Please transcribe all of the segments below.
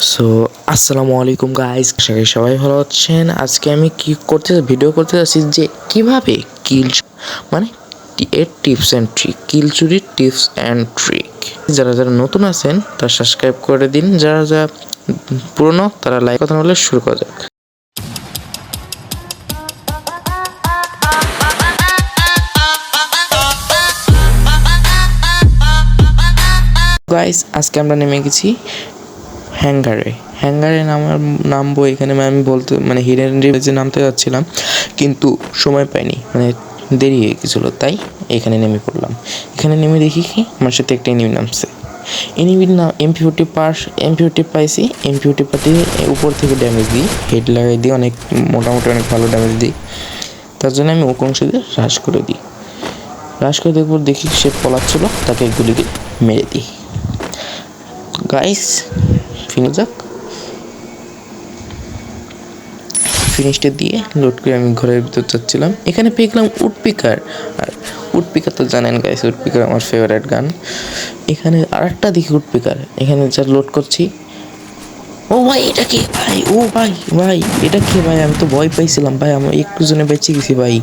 So আসসালামু আলাইকুম guys, আশা করি সবাই ভালো আছেন। আজকে আমি ভিডিও করতে যাচ্ছি যে কিভাবে কিল মানে এর টিপস অ্যান্ড ট্রিক, কিল চুরির টিপস অ্যান্ড ট্রিক। যারা যারা নতুন আছেন তারা সাবস্ক্রাইব করে দিন, যারা যারা পুরনো তারা লাইক। কথা বলে শুরু করা যাক। গাইস আজকে আমরা নেমে গেছি হ্যাঙ্গারে নামবো। এখানে আমি বলতে হিডেন রিভেজে নামতে যাচ্ছিলাম, কিন্তু সময় পাইনি, দেরি হয়ে গেছিলো, তাই এখানে নেমে পড়লাম। এখানে নেমে দেখি কি আমার সাথে একটা এনিমি নামছে। এনিমির নাম এমপি40 পাইছি। এমপি40 পাঠিয়ে উপর থেকে ড্যামেজ দিই, হেড লাগাই দিই, মোটামুটি অনেক ভালো ড্যামেজ দিই। তার জন্য আমি ওকং দিয়ে হ্রাস করে দিই। হ্রাস করে দেওয়ার পর দেখি সে পলাচ্ছিল, তাকে গুলিকে মেরে দিই। গাইস ফিনিশটা দিয়ে লোড করে আমি ঘরের ভিতর যাচ্ছিলাম। এখানে পেয়ে গেলাম উডপিকার। আর উডপিকার তো জানেন গাইস, উডপিকার আমার ফেভারিট গান। এখানে আর একটা দেখি উডপিকার, এখানে যা লোড করছি। ও ভাই এটা কি ভাই? ও ভাই এটা কি ভাই? আমি তো ভয় পাইছিলাম ভাই, আমি একটু জনে বেঁচে গেছি ভাই।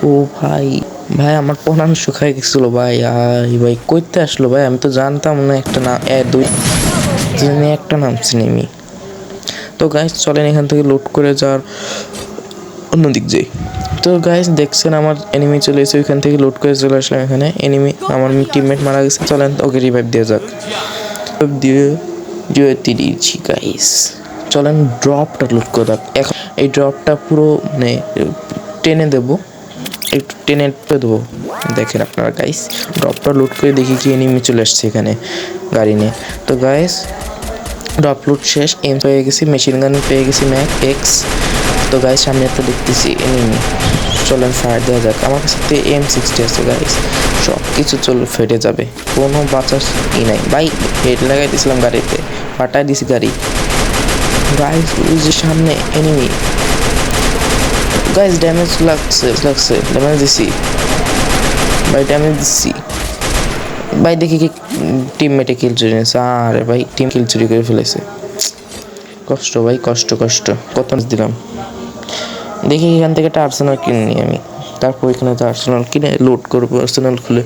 ও ভাই আমার পড়ানো শুকায় গেছিলো ভাই। ভাই কইতে আসলো ভাই, আমি তো জানতাম না একটা না দুই একটা নামছি নেমি। তো গাইস চলেন এখান থেকে লোড করে যাওয়ার অন্যদিক যাই। তো গাইস দেখছেন আমার এনিমি চলে এসে, ওইখান থেকে লোড করে চলে আসলাম এখানে। এনিমি আমার টিমমেট মারা গেছে, চলেন ওকে রিভাইভ দেওয়া যাক। দিয়ে দিয়েছি গাইস, চলেন ড্রপটা লোড করে যাক। এখন এই ড্রপটা পুরো টেনে দেবো, একটু টেনে দেবো। দেখেন আপনারা গাইস, ড্রপটা লোড করে দেখি কি এনিমি চলে আসছে এখানে গাড়ি নিয়ে। তো গাইস ড্রপ লোড শেষ, এম পেয়ে গেছি, মেশিন গান পেয়ে গেছি ম্যাক এক্স। তো গাইস সামনে একটা দেখতেছি এনিমি, চলেন ফায়ার দেওয়া যাক। আমার কাছে M60 আছে গাইস, সব কিছু ফেটে যাবে, কোনো বাঁচার ই নাই ভাই। হেড লাগাই দিয়েছিলাম গাড়িতে, ফাটাই দিছি গাড়ি। গাইস ওই যে সামনে এনিমি, গাইস ড্যামেজ লাগছে, ড্যামেজ দিছি ভাই, ভাই দেখি কি টিমমেটে কিল চুরি নিয়েছে। আরে ভাই টিম কিল চুরি করে ফেলেছে। কষ্ট ভাই, কষ্ট কত দিলাম। দেখি এখান থেকে একটা আর্সেনাল কিনে নিই আমি, তারপর এখানে তো আর্সেনাল কিনে লোড করবো আর্সেনাল খুলে।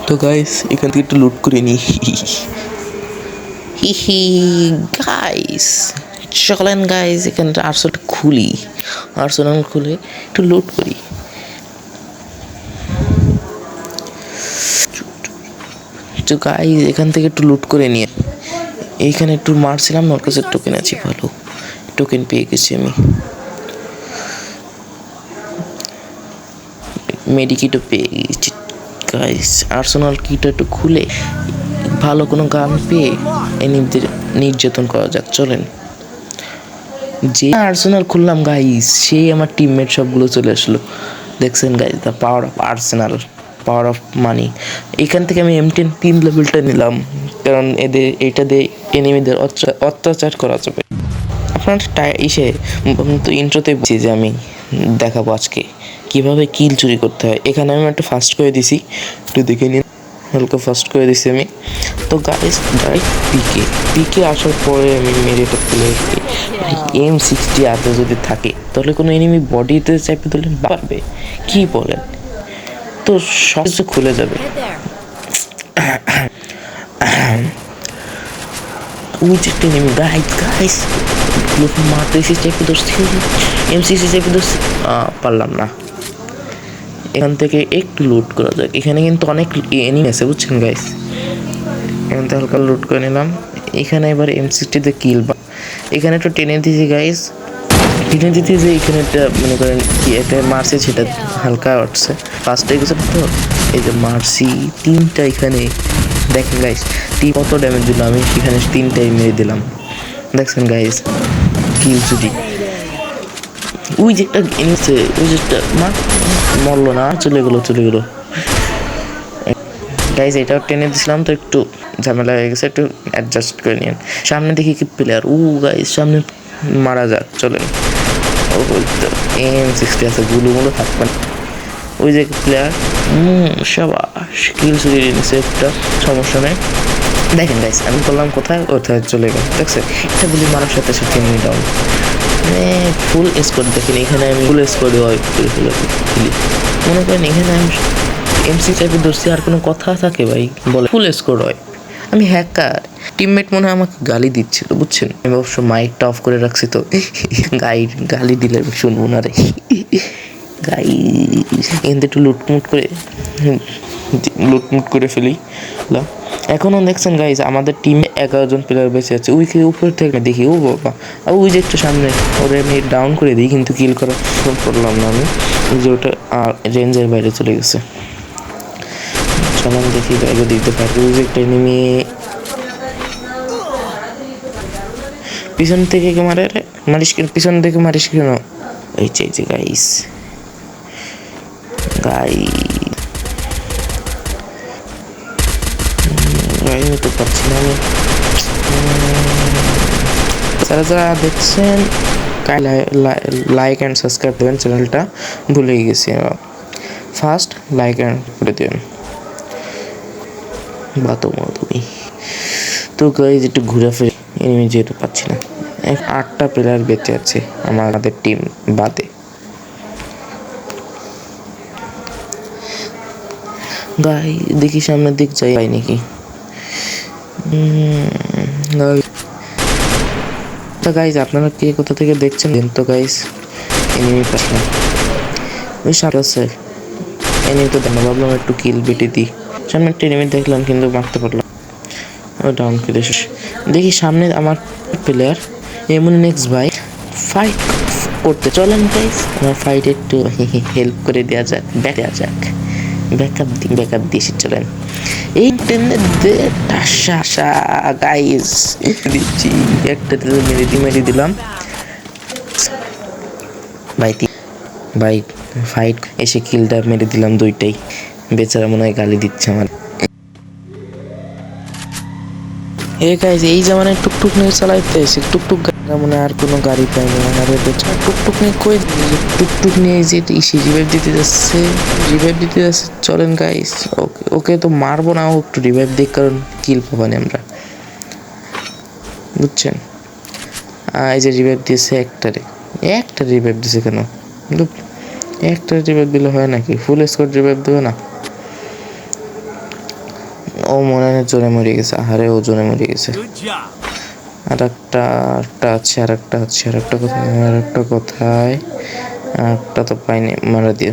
তো গাইস এখান থেকে একটু লোড করে নিই। গাইস চলেন গাইস এখানে আর্সেনাল খুলে একটু লোড করি। তো গাইস এখান থেকে একটু লুট করে নিয়ে এইখানে একটু মারছিলাম, ওর কাছে টোকেন আছে, ভালো টোকেন পেয়ে গেছি আমি। মেডিকিটও পেয়ে গেছি গাইস। আর্সেনাল কিটটা একটু খুলে ভালো কোনো গান পেয়ে এনিমিদের নির্যাতন করা যাক। চলেন যে আর্সেনাল খুললাম গাইস, সেই আমার টিমমেট সবগুলো চলে আসলো। দেখছেন guys the power of Arsenal, power of money. এখান থেকে আমি M10 3 লেভেলটা নিলাম, কারণ এটা দিয়ে এনিমিদের অত্যাচার করা যাবে। আপনার তো ইন্ট্রোতে বলছি যে আমি দেখাবো আজকে কিভাবে কিল চুরি করতে হয়। এখানে আমি একটা ফাস্ট করে দিছি, একটু দেখে নিন, হালকা ফাস্ট করে দিছি আমি। তো গাইস ডাইরেক্ট পিকে আসার পরে আমি মেরে ফেলে M60 হাতে যদি থাকে তাহলে কোনো এনিমি বডিতে চাপে ধরলে পারবে, কি বলেন? তো সব কিছু খুলে যাবে। ওই যে একটা এনিমি গাইস মারতে এসে চেপে ধরছি, M60 চেপে ধরছি, পারলাম না। এখান থেকে একটু লুট করা যাক। এখানে কিন্তু অনেক এনিমি আছে বুঝছেন গাইস, এখান থেকে হালকা লুট করে নিলাম। এখানে এবার M60 কিল এখানে একটু টেনে দিয়েছি গাইস, টেনে দিতে যে এখানে একটা মনে করেন কি একটা মারছে, সেটা হালকা উঠছে, ফার্স্ট হয়ে গেছে। তো এই যে মারছি তিনটা, এখানে দেখেন গাইস কত ড্যামেজ দিল, আমি এখানে তিনটাই মেরে দিলাম। দেখছেন গাইস কিল চুরি। ওই যে একটা এনেছে, ওই যে একটা মরলো না, চলে গেলো গাইস। এটাও টেনে দিছিলাম, তো একটু ঝামেলা হয়ে গেছে, একটু অ্যাডজাস্ট করে নিন। সামনে দেখি কি প্লেয়ার, গাইস সামনে মারা যাক, চলেন। ও বলতো M60 আছে, গুলো থাকবেন। ওই যে প্লেয়ার, সাবাস কিল চুরি নিয়েছে একটা, সমস্যা নেই। দেখেন গাইস, আমি বললাম কোথায়, ওথায় চলে গেল, দেখছেন? এটা গুলি মারার সাথে সাথে এনিমি ডাউন। মানে ফুল স্কোয়াড দেখেন, এখানে আমি ফুল স্কোয়াড করে ফেলি। মনে করেন এখানে আমি এমসি টাইপের ধরছি, আর কোনো কথা থাকে ভাই বলে? ফুল স্কোয়াড হয়। আমি হ্যাকার। টিমমেট মনে হয় আমাকে গালি দিচ্ছিল, বুঝছেন? আমি অবশ্য মাইকটা অফ করে রাখছি, তো গালি দিলে আমি শুনবো না রে। গাই এখান একটু লুটমুট করে ফেলি। এখনও দেখছেন গাইজ, আমাদের টিমে 11 জন প্লেয়ার বেঁচে আছে। উইকে উপর থেকে দেখি, ও বাবা, আর ওই যে একটু সামনে ওরে আমি ডাউন করে দিই, কিন্তু কিল করা করলাম না আমি, যে ওটা রেঞ্জের বাইরে চলে গেছে। চলাম দেখি ব্যাগে দিতে পারি। ওই যে একটা এনিমি পিছন থেকে মারে, পিছন থেকে মারিস কেন? এই যে গাইস আমি তো পাচ্ছি না আমি। যারা দেখছেন লাইক অ্যান্ড সাবস্ক্রাইব দেবেন, চ্যানেলটা ভুলে গেছি। ফার্স্ট লাইক অ্যান্ড করে দেবেন। তুমি তো গাইজ একটু ঘুরে ফিরে এনিমি যেতে পাচ্ছি না। 8টা প্লেয়ার বেঁচে আছে আমাদের টিম বাদে। গাই দেখি সামনের দিক যাই নাকি। তো গাইজ আপনারা কে কোথা থেকে দেখছেন? তো গাইজ এনিমি পাচ্ছিলাম, ওই সামনে আছে এনিমি, তো জানা ভাবলাম একটু কিল বেটে দিই। সামনে একটা এনিমি দেখলাম, কিন্তু মারতে পারলাম, ও ডাউন করে শেষ। দেখি সামনে আমার প্লেয়ার এমন নেক্সট ভাই ফাইট করতে, চলেন গাইজ আমার ফাইটে একটু হেল্প করে দেওয়া যাক, ব্যাকআপ দিয়েছি, চলেন। এই গাইজ দিচ্ছি একটা মেরে দিলাম ভাই ফাইট এসে কিলটা মেরে দিলাম, দুইটাই। বেচারা মনে হয় গালি দিচ্ছে আমার। গাইজ এই জামানায় টুকটুক নিয়ে চালাইতে এসে টুকটুক মনে আর কোনো গাড়ি পাইনি। আর টুকটুক নিয়ে টুকটুক নিয়ে যে রিভাইভ দিতে যাচ্ছে। চলেন গাইজ, ওকে তো মারবো না, ও একটু রিভাইভ দিক, কারণ কিল পাবানি আমরা, বুঝছেন? এই যে রিভাইভ দিয়েছে একটা রিভাইভ দিয়েছে কেন? একটা রিভাইভ দিলে হয় নাকি? ফুল স্কোয়াড রিভাইভ দেবে না? ও মনে হয় জোরে মরে গেছে। ও জোরে মরে গেছে। আর একটা কোথায়? একটা তো পাইনি, মারা দিয়ে